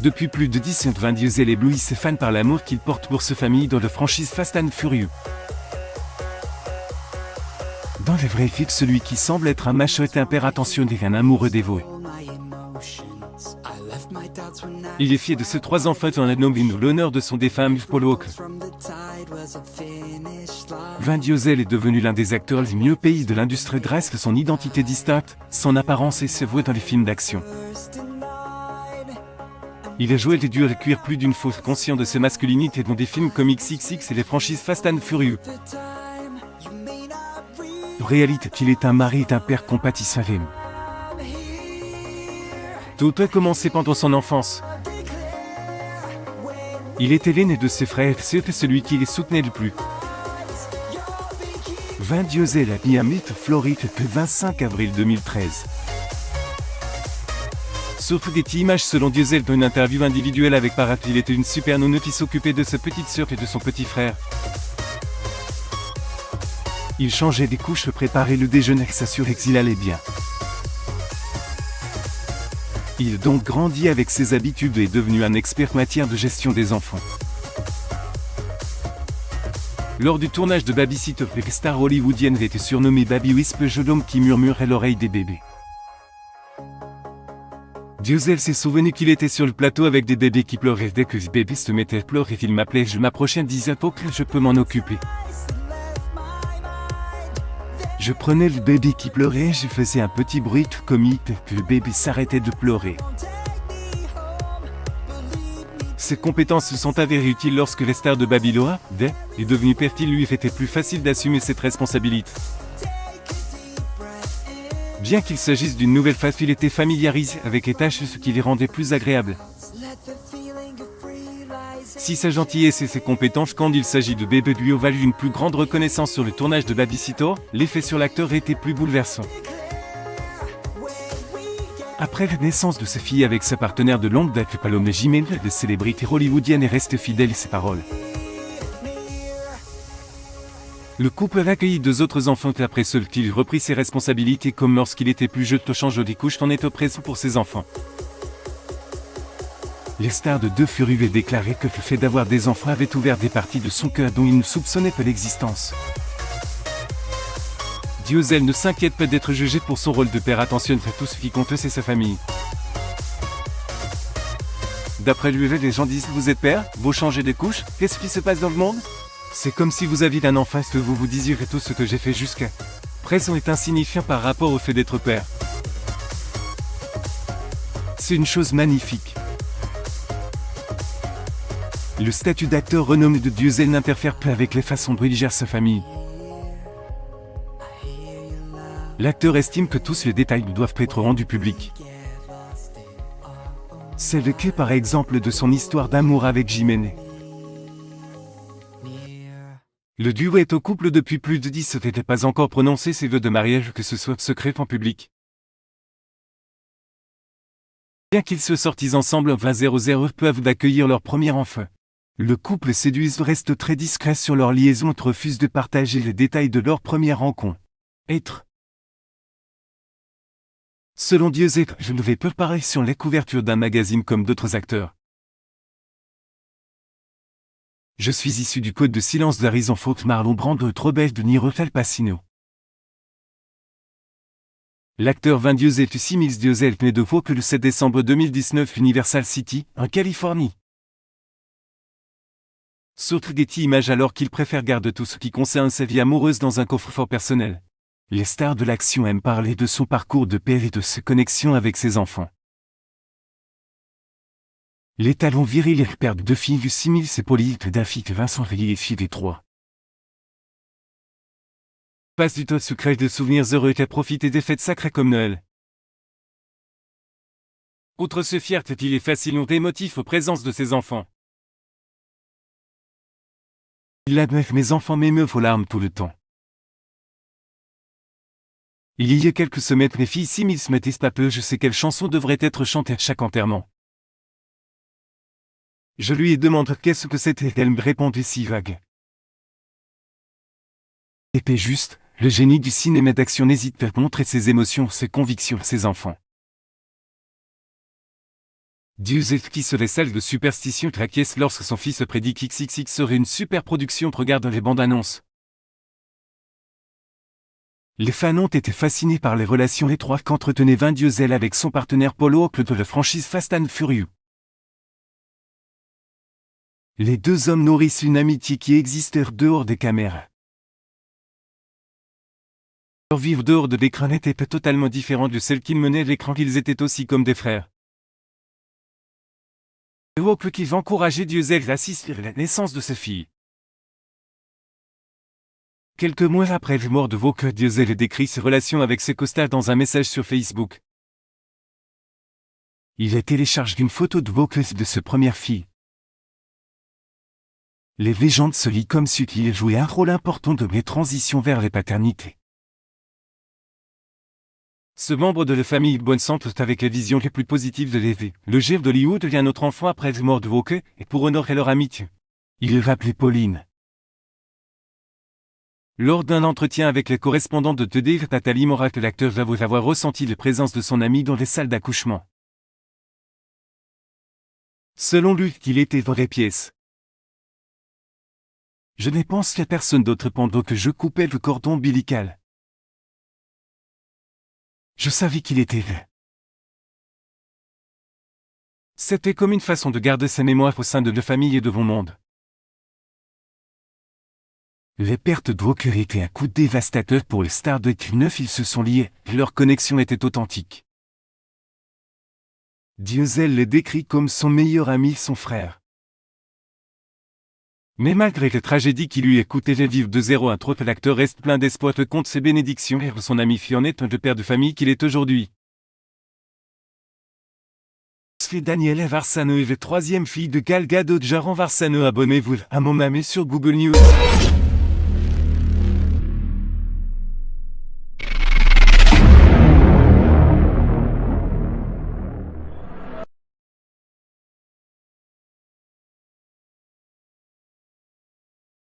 Depuis plus de 10 ans, Vin Diesel éblouit ses fans par l'amour qu'il porte pour sa famille dans la franchise Fast and Furious. Dans les vrais films, celui qui semble être un macho est un père attentionné et un amoureux dévoué. Il est fier de ses 3 enfants et en a nommé l'honneur de son défunt Paul Walker. Vin Diesel est devenu l'un des acteurs les mieux payés de l'industrie grâce à son identité distincte, son apparence et ses voix dans les films d'action. Il a joué les durs à cuire plus d'une fois, conscient de ses masculinités dans des films comme XXX et les franchises Fast and Furious. En réalité, il est un mari et un père compatissant. Tout a commencé pendant son enfance. Il était l'aîné de ses frères, c'était celui qui les soutenait le plus. Vin Diesel a mis à Miami, Floride, le 25 avril 2013. Surtout des images selon Diesel dans une interview individuelle avec Parat, il était une super nounou qui s'occupait de sa petite sœur et de son petit frère. Il changeait des couches, préparait le déjeuner et s'assurait qu'il allait bien. Il a donc grandi avec ses habitudes et est devenu un expert en matière de gestion des enfants. Lors du tournage de Babysitter, la star hollywoodienne a été surnommée Baby Whisper, jeune homme qui murmure à l'oreille des bébés. Diesel s'est souvenu qu'il était sur le plateau avec des bébés qui pleuraient. Dès que les bébés se mettaient à pleurer, il m'appelait, je m'approchais et disais « Ok, je peux m'en occuper ». Je prenais le bébé qui pleurait, je faisais un petit bruit tout comique, que le bébé s'arrêtait de pleurer. Ses compétences se sont avérées utiles lorsque les stars de Babylone est devenu père. Il lui était plus facile d'assumer cette responsabilité. Bien qu'il s'agisse d'une nouvelle phase, il était familiarisé avec les tâches, ce qui les rendait plus agréables. Si sa gentillesse et ses compétences quand il s'agit de bébé lui ont valu une plus grande reconnaissance sur le tournage de Babysitter, l'effet sur l'acteur était plus bouleversant. Après la naissance de sa fille avec sa partenaire de longue date, Paloma Jiménez, la célébrité hollywoodienne est restée fidèle à ses paroles. Le couple a accueilli 2 autres enfants après seul qu'il reprit ses responsabilités comme lorsqu'il était plus jeune, te change des couches en étant présent pour ses enfants. Les stars de deux Furieux ont déclaré que le fait d'avoir des enfants avait ouvert des parties de son cœur dont il ne soupçonnait pas l'existence. Diesel ne s'inquiète pas d'être jugé pour son rôle de père, attentionne à tout ce qui compte, c'est sa famille. D'après lui, les gens disent « Vous êtes père, vous changez des couches, qu'est-ce qui se passe dans le monde ?» C'est comme si vous aviez un enfant, que vous vous disiez tout ce que j'ai fait jusqu'à présent est insignifiant par rapport au fait d'être père. C'est une chose magnifique. Le statut d'acteur renommé de Diesel n'interfère pas avec les façons dont il gère sa famille. L'acteur estime que tous les détails doivent être rendus publics. C'est le cas par exemple de son histoire d'amour avec Jiménez. Le duo est au couple depuis plus de 10 ans et n'était pas encore prononcé ses vœux de mariage, que ce soit secret en public. Bien qu'ils se sortent ensemble en 2000, peuvent d'accueillir leur premier enfant. Le couple séduit reste très discret sur leur liaison et refuse de partager les détails de leur première rencontre. Selon Diesel, je ne vais pas paraître sur les couvertures d'un magazine comme d'autres acteurs. Je suis issu du code de silence d'Harrison Ford, Marlon Brando et Robert De Niro, Al Pacino. L'acteur Vin Diesel est Simmons Diesel, né de Faux que le 7 décembre 2019, Universal City, en Californie. Surtout des images alors qu'il préfère garder tout ce qui concerne sa vie amoureuse dans un coffre-fort personnel. Les stars de l'action aiment parler de son parcours de père et de ses connexions avec ses enfants. Les talons virils et père de 2 filles, Simmons et Pauline Daphne, Vincent Rey et fille des 3. Passe du temps secret de souvenirs heureux et à profiter des fêtes sacrées comme Noël. Outre ce fierté, il est facilement émotif aux présences de ses enfants. Il admet que mes enfants m'émeuvent aux larmes tout le temps. Il y a quelques semaines, mes filles Simmons m'étaient pas peu, je sais quelle chanson devrait être chantée à chaque enterrement. Je lui ai demandé qu'est-ce que c'était, elle me répondait si vague. Épais juste, le génie du cinéma d'action n'hésite pas à montrer ses émotions, ses convictions à ses enfants. Dieu qui serait celle de superstition traquiès lorsque son fils prédit qu'XXX serait une super production regarde les bandes annonces. Les fans ont été fascinés par les relations étroites qu'entretenait Vin Diesel avec son partenaire Paul Walker de la franchise Fast and Furious. Les deux hommes nourrissent une amitié qui existe dehors des caméras. Leur vivre dehors de l'écran n'était pas totalement différent de celle qu'ils menaient à l'écran, qu'ils étaient aussi comme des frères. Walker qui va encourager Diesel à assister à la naissance de sa fille. Quelques mois après la mort de Walker, Diesel décrit ses relations avec ses costards dans un message sur Facebook. Il a téléchargé une photo de Walker de sa première fille. Les légendes se lient comme si il jouait un rôle important de la transition vers les paternités. Ce membre de la famille bonne santé avec la vision les plus positive de l'évé. Le chef d'Hollywood devient notre enfant après la mort de Walker, et pour honorer leur amitié. Il est rappelé Pauline. Lors d'un entretien avec les correspondants de TD, Nathalie Morat, l'acteur avoue avoir ressenti la présence de son ami dans les salles d'accouchement. Selon lui, qu'il était dans les pièces. Je n'ai pensé à personne d'autre pendant que je coupais le cordon ombilical. Je savais qu'il était là. C'était comme une façon de garder sa mémoire au sein de la famille et de mon monde. Les pertes de Walker étaient un coup dévastateur pour les stars de T9, ils se sont liés, leur connexion était authentique. Diesel les décrit comme son meilleur ami, son frère. Mais malgré les tragédies qui lui a coûté la vie de 0 à trop, l'acteur reste plein d'espoir contre ses bénédictions et son ami Fionnette, le père de famille qu'il est aujourd'hui. Daniela Varsano est la troisième fille de Gal Gadot. Jaron Varsano, abonnez-vous à mon mamé sur Google News.